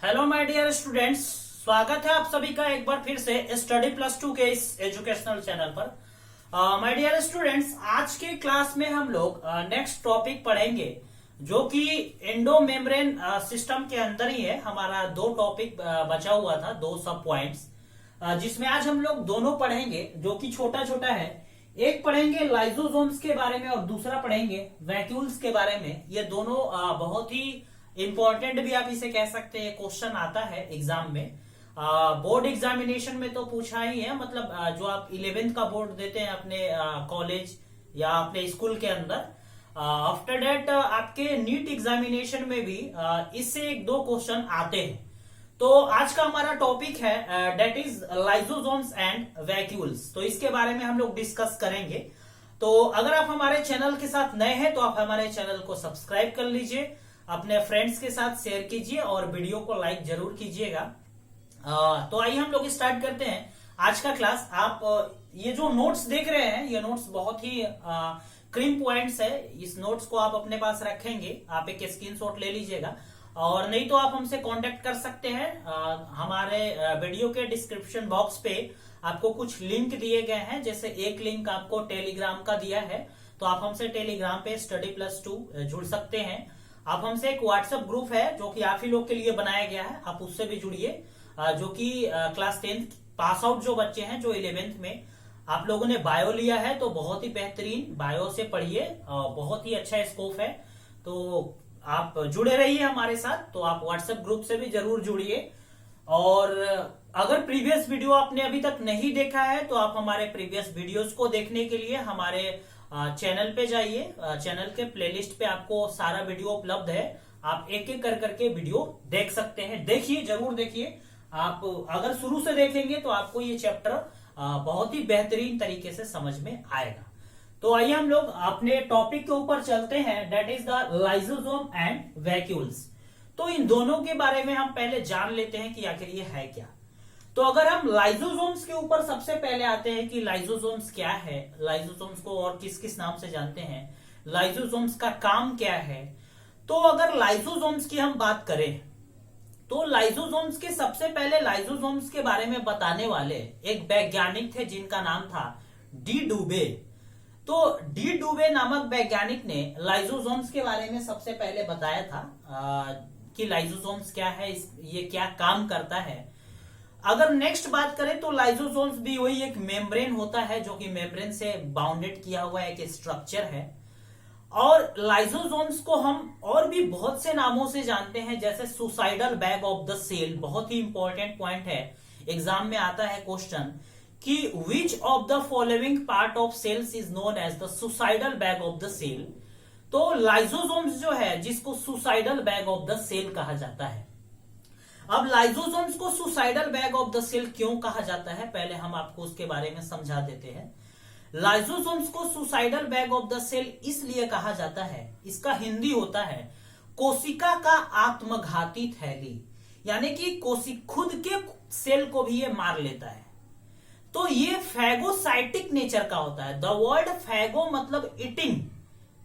Hello my dear students, स्वागत है आप सभी का एक बार फिर से स्टडी प्लस 2 के इस एजुकेशनल चैनल पर। माय डियर स्टूडेंट्स, आज के क्लास में हम लोग नेक्स्ट टॉपिक पढ़ेंगे जो कि एंडो मेम्ब्रेन सिस्टम के अंदर ही है। हमारा दो टॉपिक बचा हुआ था, दो सब पॉइंट्स, जिसमें आज हम लोग दोनों पढ़ेंगे जो कि छोटा छोटा है। एक पढ़ेंगे लाइसोसोम्स के बारे में और दूसरा पढ़ेंगे वैक्यूल्स के बारे में। ये दोनों बहुत ही इंपॉर्टेंट भी आप इसे कह सकते हैं, क्वेश्चन आता है एग्जाम में। बोर्ड एग्जामिनेशन में तो पूछा ही है, मतलब जो आप 11th का बोर्ड देते हैं अपने कॉलेज या अपने स्कूल के अंदर, आफ्टर दैट आपके नीट एग्जामिनेशन में भी इससे एक दो क्वेश्चन आते हैं। तो आज का हमारा टॉपिक है that is lysosomes and vacuoles. तो इसके बारे में हम लोग डिस्कस करेंगे। तो अगर आप हमारे चैनल के साथ नए हैं तो आप हमारे चैनल को सब्सक्राइब कर लीजिए, अपने फ्रेंड्स के साथ शेयर कीजिए और वीडियो को लाइक जरूर कीजिएगा। तो आइए हम लोग स्टार्ट करते हैं आज का क्लास। आप ये जो नोट्स देख रहे हैं, ये नोट्स बहुत ही क्रीम पॉइंट्स है। इस नोट्स को आप अपने पास रखेंगे, आप एक स्क्रीनशॉट ले लीजिएगा, और नहीं तो आप हमसे कांटेक्ट कर सकते हैं। हमारे वीडियो के डिस्क्रिप्शन बॉक्स पे आपको कुछ लिंक दिए गए हैं। जैसे एक लिंक आपको टेलीग्राम का दिया है, तो आप हमसे टेलीग्राम पे स्टडी प्लस 2 जुड़ सकते हैं। आप हमसे एक व्हाट्सएप ग्रुप है जो कि आप ही लोग के लिए बनाया गया है, आप उससे भी जुड़िए। जो कि क्लास 10th पास आउट जो बच्चे हैं, जो 11th में आप लोगों ने बायो लिया है, तो बहुत ही बेहतरीन बायो से पढ़िए, बहुत ही अच्छा स्कोप है। तो आप जुड़े रहिए हमारे साथ। तो आप व्हाट्सएप ग्रुप से भी जरूर जुड़िए। और अगर प्रीवियस वीडियो आपने अभी तक नहीं देखा है तो आप हमारे प्रीवियस वीडियोस को देखने के लिए हमारे चैनल पे जाइए। चैनल के प्लेलिस्ट पे आपको सारा वीडियो उपलब्ध है, आप एक एक कर करके वीडियो देख सकते हैं। देखिए, जरूर देखिए। आप अगर शुरू से देखेंगे तो आपको ये चैप्टर बहुत ही बेहतरीन तरीके से समझ में आएगा। तो आइए हम लोग अपने टॉपिक के ऊपर चलते हैं, that is the lysosome and vacuoles. तो इन दोनों के बारे में हम पहले जान लेते हैं कि आखिर ये है क्या। तो अगर हम लाइसोसोम्स के ऊपर सबसे पहले आते हैं कि लाइसोसोम्स क्या है, लाइसोसोम्स को और किस किस नाम से जानते हैं, लाइसोसोम्स का काम क्या है। तो अगर लाइसोसोम्स की हम बात करें तो लाइसोसोम्स के सबसे पहले लाइसोसोम्स के बारे में बताने वाले एक वैज्ञानिक थे जिनका नाम था डी डुबे। तो डी डुबे नामक वैज्ञानिक ने लाइसोसोम्स के बारे में सबसे पहले बताया था कि लाइसोसोम्स क्या है, ये क्या काम करता है। अगर नेक्स्ट बात करें तो लाइसोसोम्स भी वही एक मेम्ब्रेन होता है, जो कि मेम्ब्रेन से बाउंडेड किया हुआ एक स्ट्रक्चर है। और लाइसोसोम्स को हम और भी बहुत से नामों से जानते हैं, जैसे suicidal bag of the cell. बहुत ही इंपॉर्टेंट पॉइंट है, एग्जाम में आता है क्वेश्चन कि which of the following part of cells is known as the suicidal bag of the cell. तो लाइसोसोम्स जो है, जिसको suicidal bag of the cell कहा जाता है। अब लाइसोसोम्स को suicidal bag of the cell क्यों कहा जाता है, पहले हम आपको उसके बारे में समझा देते हैं। लाइसोसोम्स को suicidal bag of the cell इसलिए कहा जाता है, इसका हिंदी होता है कोशिका का आत्मघाती थैली, यानी कि खुद के सेल को भी ये मार लेता है। तो ये फैगोसाइटिक नेचर का होता है। द वर्ड फैगो मतलब ईटिंग,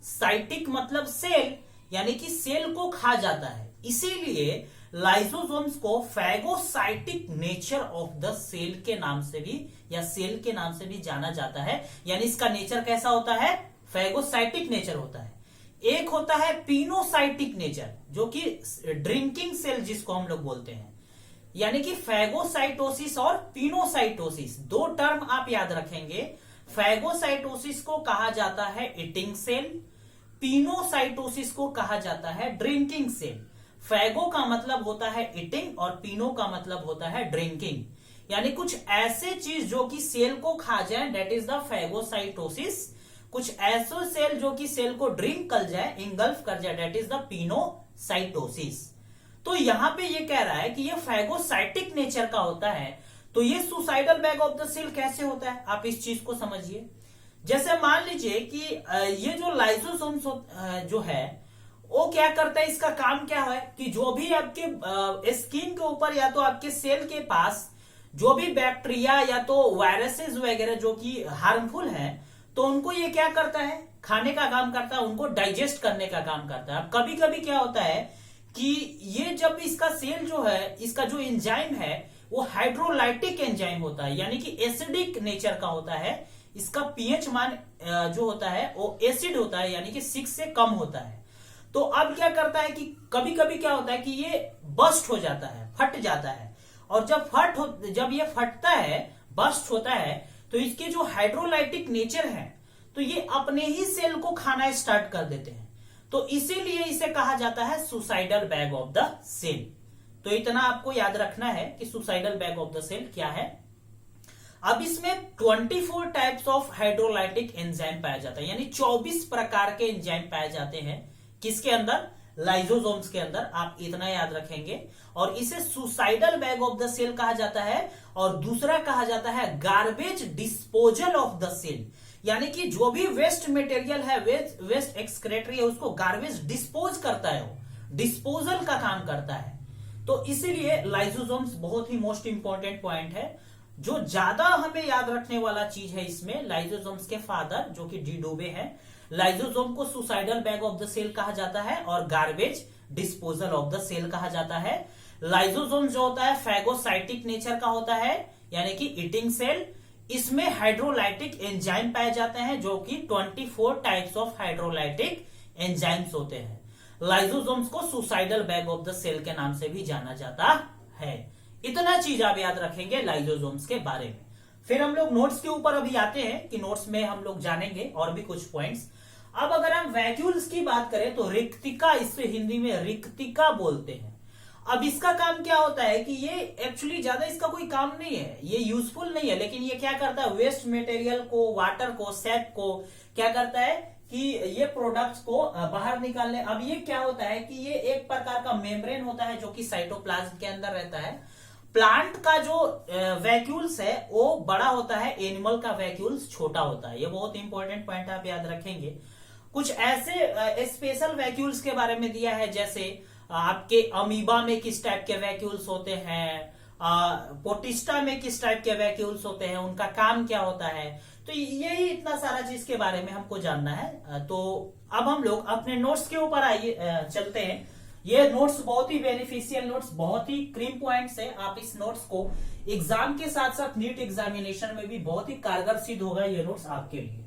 साइटिक मतलब सेल, यानी कि सेल को खा जाता है। इसीलिए लाइसोसोम्स को phagocytic nature of the cell के नाम से भी या सेल के नाम से भी जाना जाता है। यानी इसका नेचर कैसा होता है, फैगोसाइटिक नेचर होता है। एक होता है पिनोसाइटिक नेचर, जो कि ड्रिंकिंग सेल जिसको हम लोग बोलते हैं। यानी कि फैगोसाइटोसिस और पिनोसाइटोसिस, दो टर्म आप याद रखेंगे। फैगोसाइटोसिस को कहा जाता है ईटिंग सेल, पिनोसाइटोसिस को कहा जाता है ड्रिंकिंग सेल। फैगो का मतलब होता है ईटिंग और पिनो का मतलब होता है ड्रिंकिंग, यानी कुछ ऐसे चीज जो कि सेल को खा जाए, डेट इज द फैगोसाइटोसिस। कुछ ऐसे सेल जो कि सेल को ड्रिंक कर जाए, इंगल्फ कर जाए, डेट इज द पिनोसाइटोसिस। तो यहां पे ये कह रहा है कि ये फैगोसाइटिक नेचर का होता है। तो ये suicidal bag of the cell कैसे होता है, आप इस चीज को समझिए। जैसे मान लीजिए कि ये जो लाइसोसोम्स जो है वो क्या करता है, इसका काम क्या है कि जो भी आपके स्किन के ऊपर या तो आपके सेल के पास जो भी बैक्टीरिया या तो वायरसेस वगैरह जो कि हार्मफुल है, तो उनको ये क्या करता है, खाने का काम करता है, उनको डाइजेस्ट करने का काम करता है। अब कभी कभी क्या होता है कि ये जब इसका सेल जो है, इसका जो एंजाइम है वो हाइड्रोलाइटिक एंजाइम होता है, यानी कि एसिडिक नेचर का होता है। इसका पीएच मान जो होता है वो एसिड होता है, यानी कि 6 से कम होता है। तो अब क्या करता है कि कभी कभी क्या होता है कि ये बस्ट हो जाता है, फट जाता है। और जब ये फटता है, बस्ट होता है, तो इसके जो हाइड्रोलाइटिक नेचर है तो ये अपने ही सेल को खाना स्टार्ट कर देते हैं। तो इसीलिए इसे कहा जाता है suicidal bag of the cell. तो इतना आपको याद रखना है कि suicidal bag of the cell क्या है। अब इसमें 24 टाइप्स ऑफ हाइड्रोलाइटिक एंजाइम पाया जाता है, यानी 24 प्रकार के एंजाइम पाए जाते हैं। किसके अंदर? लाइसोसोम्स के अंदर। आप इतना याद रखेंगे। और इसे suicidal bag of the cell कहा जाता है। और दूसरा कहा जाता है garbage disposal of the cell, यानी कि जो भी वेस्ट मटेरियल है, वेस्ट एक्सक्रेटरी है, उसको गार्बेज डिस्पोज करता है, वो डिस्पोजल का काम करता है। तो इसीलिए लाइसोसोम्स बहुत ही मोस्ट इंपॉर्टेंट पॉइंट है। जो ज्यादा हमें याद रखने वाला चीज है इसमें, लाइसोसोम्स के फादर जो कि डी डूबे हैं, लाइसोसोम को suicidal bag of the cell कहा जाता है और garbage disposal of the cell कहा जाता है। लाइसोसोम जो होता है फैगोसाइटिक नेचर का होता है, यानी कि ईटिंग सेल। इसमें हाइड्रोलाइटिक एंजाइम पाए जाते हैं, जो कि 24 टाइप्स ऑफ हाइड्रोलाइटिक एंजाइम्स होते हैं। लाइसोसोम्स को suicidal bag of the cell के नाम से भी जाना जाता है। इतना चीज आप याद रखेंगे लाइसोसोम्स के बारे में। फिर हम लोग नोट्स के ऊपर अभी आते हैं कि नोट्स में हम लोग जानेंगे और भी कुछ पॉइंट्स। अब अगर हम वैक्यूल्स की बात करें तो रिक्तिका, इससे हिंदी में रिक्तिका बोलते हैं। अब इसका काम क्या होता है कि ये एक्चुअली ज्यादा इसका कोई काम नहीं है, ये यूजफुल नहीं है, लेकिन ये क्या करता है, वेस्ट मटेरियल को, वाटर को, सैप को क्या करता है कि ये प्रोडक्ट्स को बाहर निकालने। अब ये क्या होता है कि ये एक प्रकार का मेम्ब्रेन होता है जो कि साइटोप्लाज्म के अंदर रहता है। प्लांट का जो वैक्यूल्स है वो बड़ा होता है, एनिमल का वैक्यूल्स छोटा होता है। ये बहुत इंपॉर्टेंट पॉइंट आप याद रखेंगे। कुछ ऐसे स्पेशल वैक्यूल्स के बारे में दिया है, जैसे आपके अमीबा में किस टाइप के वैक्यूल्स होते हैं, पोटिस्टा में किस टाइप के वैक्यूल्स होते हैं, उनका काम क्या होता है। तो यही इतना सारा चीज के बारे में हमको जानना है। तो अब हम लोग अपने नोट्स के ऊपर आइए, चलते हैं। ये नोट्स बहुत ही बेनिफिशियल नोट्स, बहुत ही क्रीम पॉइंट्स है। आप इस नोट्स को एग्जाम के साथ साथ नीट एग्जामिनेशन में भी बहुत ही कारगर सिद्ध होगा ये नोट्स आपके लिए।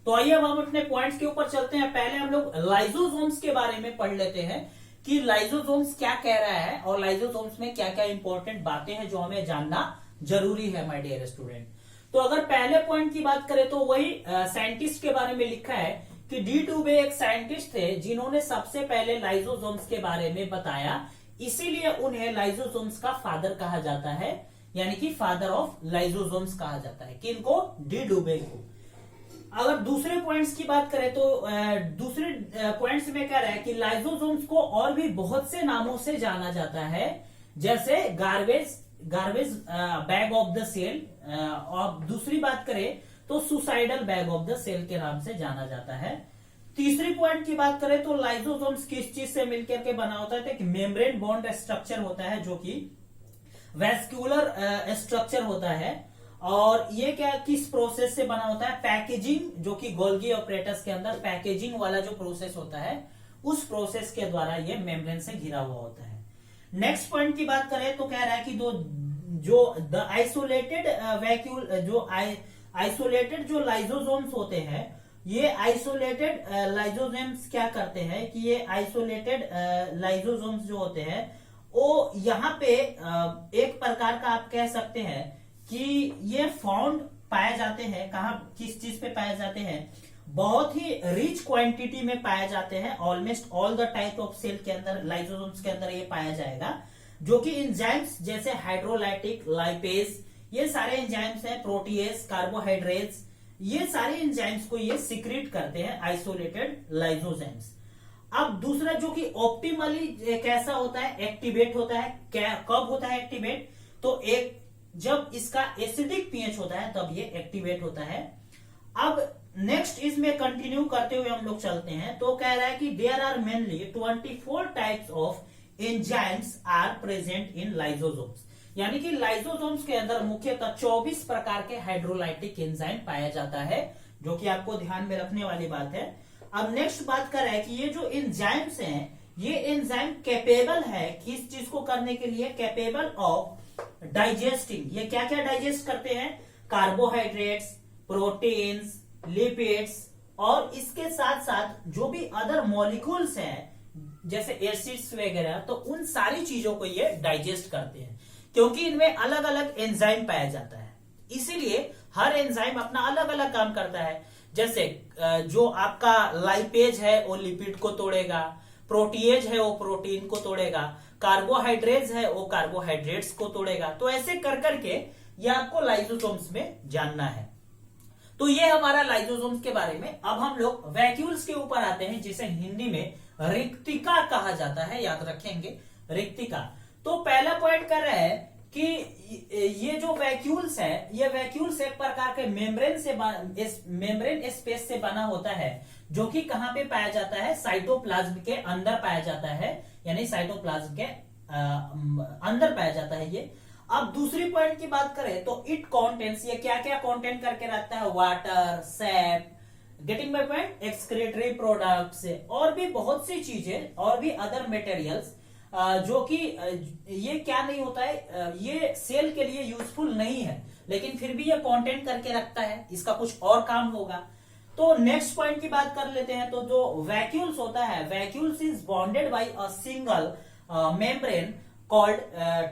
तो आइए अब हम अपने पॉइंट्स के ऊपर चलते हैं। पहले हम लोग लाइसोसोम्स के बारे में पढ़ लेते हैं कि लाइसोसोम्स क्या कह रहा है और लाइसोसोम्स में क्या क्या इंपॉर्टेंट बातें हैं जो हमें जानना जरूरी है माय डियर स्टूडेंट। तो अगर पहले पॉइंट की बात करें तो वही साइंटिस्ट के बारे में लिखा है कि डी डूबे एक साइंटिस्ट थे जिन्होंने सबसे पहले लाइसोसोम्स के बारे में बताया, इसीलिए उन्हें लाइसोसोम्स का फादर कहा जाता है, यानी कि फादर ऑफ लाइसोसोम्स कहा जाता है। किनको? डी डूबे को। अगर दूसरे पॉइंट्स की बात करें तो दूसरे पॉइंट्स में कह रहा है कि लाइसोसोम्स को और भी बहुत से नामों से जाना जाता है, जैसे garbage bag of the cell. और दूसरी बात करें तो suicidal bag of the cell के नाम से जाना जाता है। तीसरी पॉइंट की बात करें तो लाइसोसोम्स किस चीज से मिलकर के बना होता है, तो एक मेम्ब्रेन बॉन्ड स्ट्रक्चर होता है जो कि वैस्कुलर स्ट्रक्चर होता है। और ये क्या किस प्रोसेस से बना होता है? पैकेजिंग, जो कि गोल्गी ऑपरेटस के अंदर पैकेजिंग वाला जो प्रोसेस होता है, उस प्रोसेस के द्वारा ये मेम्ब्रेन से घिरा हुआ होता है। नेक्स्ट पॉइंट की बात करें तो कह रहा है कि द आइसोलेटेड वैक्यूल, जो आइसोलेटेड जो लाइसोसोम्स होते हैं, ये आइसोलेटेड लाइसोसोम्स क्या करते हैं कि ये आइसोलेटेड लाइसोसोम्स जो होते हैं वो यहाँ पे एक प्रकार का आप कह सकते हैं कि ये फाउंड पाए जाते हैं। कहाँ, किस चीज पे पाए जाते हैं? बहुत ही रिच क्वांटिटी में पाए जाते हैं। Almost all the type of cell के अंदर, लाइसोसोम्स के अंदर ये पाया जाएगा, जो कि एंजाइम्स जैसे हाइड्रोलाइटिक, लाइपेज, ये सारे एंजाइम्स हैं, प्रोटीएज, कार्बोहाइड्रेट्स, ये सारे एंजाइम्स को ये सीक्रेट करते हैं आइसोलेटेड लाइसोसोम्स। अब दूसरा जो कि ऑप्टिमली कैसा होता है, एक्टिवेट होता है। कब होता है एक्टिवेट? तो एक जब इसका एसिडिक पीएच होता है तब ये एक्टिवेट होता है। अब नेक्स्ट इसमें कंटिन्यू करते हुए हम लोग चलते हैं। तो कह रहा है कि there are mainly 24 types of enzymes are present in lysosomes, यानी कि लाइसोसोम्स के अंदर मुख्यतः 24 प्रकार के हाइड्रोलाइटिक एंजाइम पाया जाता है, जो कि आपको ध्यान में रखने वाली बात है। अब नेक्स्ट बात कर रहा है कि ये जो एंजाइम्स हैं ये एंजाइम कैपेबल है किस चीज को करने के लिए, कैपेबल ऑफ डाइजेस्टिंग। ये क्या क्या डाइजेस्ट करते हैं, कार्बोहाइड्रेट्स, प्रोटीन्स, लिपिड्स और इसके साथ साथ जो भी अदर मॉलिक्यूल्स हैं जैसे एसिड्स वगैरह, तो उन सारी चीजों को ये डाइजेस्ट करते हैं क्योंकि इनमें अलग अलग एंजाइम पाया जाता है। इसीलिए हर एंजाइम अपना अलग अलग काम करता है। जैसे जो आपका लाइपेज है वो लिपिड को तोड़ेगा, प्रोटीएज है वो प्रोटीन को तोड़ेगा, कार्बोहाइड्रेट्स है वो कार्बोहाइड्रेट्स को तोड़ेगा। तो ऐसे कर करके ये आपको लाइसोसोम्स में जानना है। तो ये हमारा लाइसोसोम्स के बारे में। अब हम लोग वैक्यूल्स के ऊपर आते हैं जिसे हिंदी में रिक्तिका कहा जाता है, याद रखेंगे रिक्तिका। तो पहला पॉइंट कर रहा है कि ये जो वैक्यूल्स है, ये वैक्यूल्स एक प्रकार के मेम्ब्रेन स्पेस से बना होता है जो कि कहां पे पाया जाता है, साइटोप्लाज्म के अंदर पाया जाता है, यानी साइटोप्लाज्म के अंदर पाया जाता है ये। अब दूसरी पॉइंट की बात करें तो इट कॉन्टेंट्स, ये क्या क्या कॉन्टेंट करके रखता है, water, SAP, getting my point, excretory products और भी बहुत सी चीजें और भी अदर मटेरियल्स जो कि ये क्या नहीं होता है, ये सेल के लिए यूजफुल नहीं है लेकिन फिर भी ये कंटेंट करके रखता है, इसका कुछ और काम होगा। तो नेक्स्ट पॉइंट की बात कर लेते हैं। तो जो वैक्यूल्स होता है, vacuoles is bonded by a single membrane called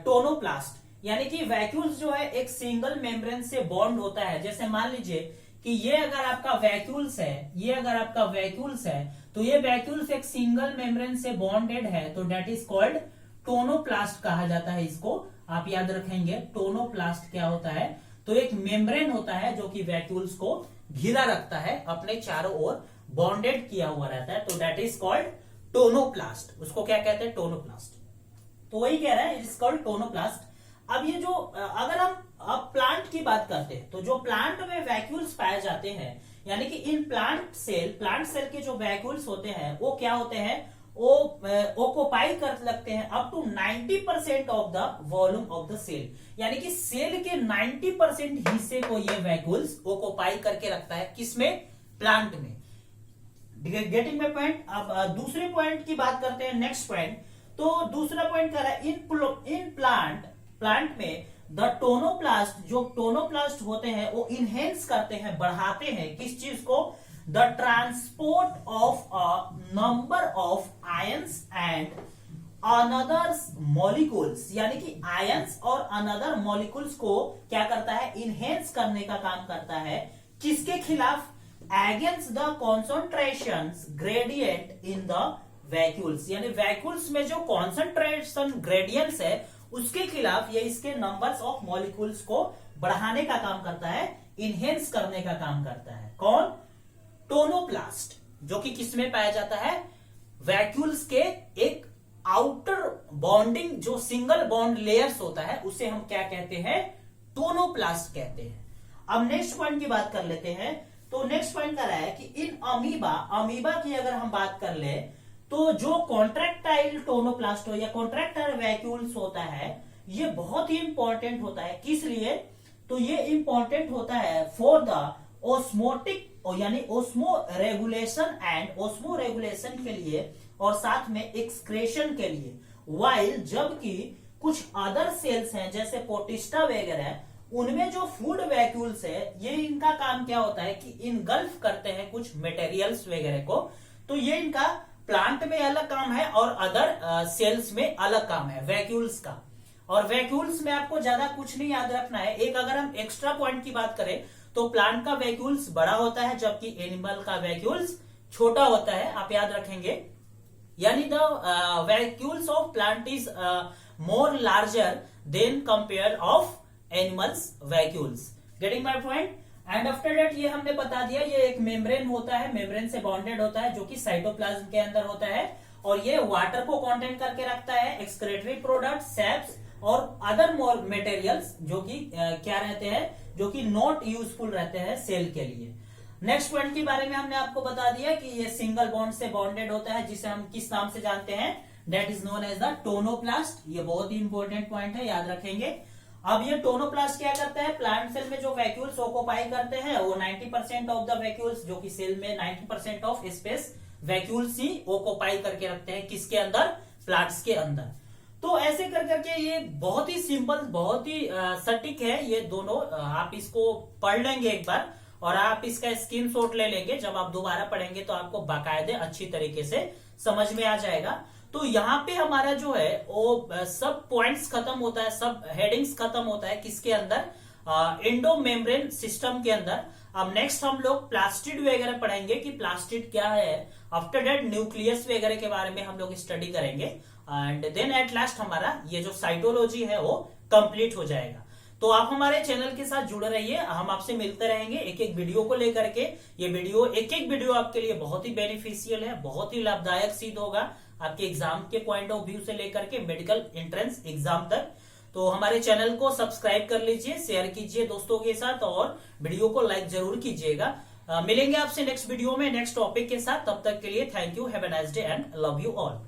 tonoplast, यानी कि वैक्यूल्स जो है एक सिंगल मेम्ब्रेन से बॉन्ड होता है। जैसे मान लीजिए कि ये अगर आपका वैक्यूल्स है, ये अगर आपका वैक्यूल्स है तो ये वैक्यूल्स एक सिंगल मेम्ब्रेन से बॉन्डेड है, तो डेट इज कॉल्ड टोनोप्लास्ट कहा जाता है इसको। आप याद रखेंगे टोनोप्लास्ट क्या होता है, तो एक मेम्ब्रेन होता है जो कि वैक्यूल्स को घिरा रखता है, अपने चारों ओर बॉन्डेड किया हुआ रहता है, तो डेट इज कॉल्ड टोनोप्लास्ट। उसको क्या कहते हैं, टोनोप्लास्ट। तो वही कह रहा है, इट इज कॉल्ड टोनोप्लास्ट। अब ये जो अगर हम अब प्लांट की बात करते हैं तो जो प्लांट में वैक्यूल्स पाए जाते हैं, यानी कि इन प्लांट सेल के जो वैक्यूल्स होते हैं वो क्या होते हैं, वो ऑक्युपाई कर लगते हैं up to 90% of the volume of the cell, यानी कि सेल के 90% हिस्से को ये वैक्यूल्स ऑक्युपाई करके रखता है, किसमें, प्लांट में। Getting my point. अब दूसरे पॉइंट की बात करते हैं, नेक्स्ट पॉइंट। तो दूसरा पॉइंट क्या है, इन प्लांट में द टोनोप्लास्ट, जो टोनोप्लास्ट होते हैं वो इनहेंस करते हैं, बढ़ाते हैं किस चीज को, the transport of a number of ions and another molecules, यानी कि आयंस और अनदर मॉलिक्यूल्स को क्या करता है, इनहेंस करने का काम करता है, किसके खिलाफ, against the concentrations gradient in the vacuoles, यानी वैक्यूल्स में जो कॉन्सेंट्रेशन ग्रेडियंट्स है उसके खिलाफ ये इसके नंबर्स ऑफ मॉलिक्यूल्स को बढ़ाने का काम करता है, इनहेंस करने का काम करता है। कौन, टोनोप्लास्ट, जो कि किसमें पाया जाता है, वैक्यूल्स के एक आउटर बॉन्डिंग जो सिंगल बॉन्ड लेयर्स होता है उसे हम क्या कहते हैं, टोनोप्लास्ट कहते हैं। अब नेक्स्ट पॉइंट की बात कर लेते हैं। तो नेक्स्ट पॉइंट कर रहा है कि इन अमीबा की अगर हम बात कर ले तो जो कॉन्ट्रैक्टाइल टोनोप्लास्ट हो या कॉन्ट्रैक्टाइल वैक्यूल्स होता है, ये बहुत ही इंपॉर्टेंट होता है। किस लिए, तो ये इंपॉर्टेंट होता है फॉर द ऑस्मोटिक, यानी osmo regulation and osmo regulation के लिए और साथ में एक्सक्रेशन के लिए। वाइल जबकि कुछ अदर सेल्स हैं जैसे पोटिस्टा वगैरह, उनमें जो फूड वैक्यूल्स है ये इनका काम क्या होता है कि इनगल्फ करते हैं कुछ मटेरियल्स वगैरह को। तो ये इनका प्लांट में अलग काम है और अदर सेल्स में अलग काम है वैक्यूल्स का। और वैक्यूल्स में आपको ज्यादा कुछ नहीं याद रखना है। एक अगर हम एक्स्ट्रा पॉइंट की बात करें तो प्लांट का वैक्यूल्स बड़ा होता है जबकि एनिमल का वैक्यूल्स छोटा होता है, आप याद रखेंगे। यानी the vacuoles of plant is more larger than compare of animals vacuoles. Getting my point. And after that ये हमने बता दिया, ये एक मेम्ब्रेन होता है, मेम्ब्रेन से बॉन्डेड होता है जो कि साइटोप्लाज्म के अंदर होता है और ये वाटर को कंटेन करके रखता है, एक्सक्रेटरी प्रोडक्ट, सेप्स और अदर मटेरियल्स जो कि क्या रहते हैं, जो कि नॉट यूजफुल रहते हैं सेल के लिए। नेक्स्ट पॉइंट के बारे में हमने आपको बता दिया कि ये सिंगल बॉन्ड से बॉन्डेड होता है जिसे हम किस नाम से जानते हैं, that is known as the tonoplast. ये बहुत ही इंपॉर्टेंट पॉइंट है, याद रखेंगे। अब ये टोनोप्लास्ट क्या करता है, प्लांट सेल में जो वैक्यूल्स ऑक्युपाई करते हैं वो 90% ऑफ द वैक्यूल्स, जो कि सेल में 90% of space vacuoles he occupy करके रखते हैं, किसके अंदर, प्लांट्स के अंदर। तो ऐसे कर करके ये बहुत ही सिंपल, बहुत ही सटीक है ये दोनों। आप इसको पढ़ लेंगे एक बार और आप इसका स्क्रीनशॉट ले लेंगे, जब आप दोबारा पढ़ेंगे तो आपको बाकायदे अच्छी तरीके से समझ में आ जाएगा। तो यहाँ पे हमारा जो है वो सब पॉइंट्स खत्म होता है, सब हेडिंग्स खत्म होता है किसके अंदर, एंडो मेम्ब्रेन सिस्टम के अंदर। अब नेक्स्ट हम लोग प्लास्टिड वगैरह पढ़ेंगे कि प्लास्टिड क्या है। आफ्टर दैट न्यूक्लियस वगैरह के बारे में हम लोग स्टडी करेंगे एंड देन एट लास्ट हमारा ये जो साइटोलॉजी है वो कंप्लीट हो जाएगा। तो आप हमारे चैनल के साथ जुड़े रहिए, हम आपसे मिलते रहेंगे एक एक वीडियो को लेकर के। ये वीडियो, एक एक वीडियो आपके लिए बहुत ही बेनिफिशियल है, बहुत ही लाभदायक सिद्ध होगा आपके एग्जाम के पॉइंट ऑफ व्यू से लेकर के मेडिकल एंट्रेंस एग्जाम तक। तो हमारे चैनल को सब्सक्राइब कर लीजिए, शेयर कीजिए दोस्तों के साथ और वीडियो को लाइक जरूर कीजिएगा। मिलेंगे आपसे नेक्स्ट वीडियो में नेक्स्ट टॉपिक के साथ, तब तक के लिए thank you, have a nice day and love you all.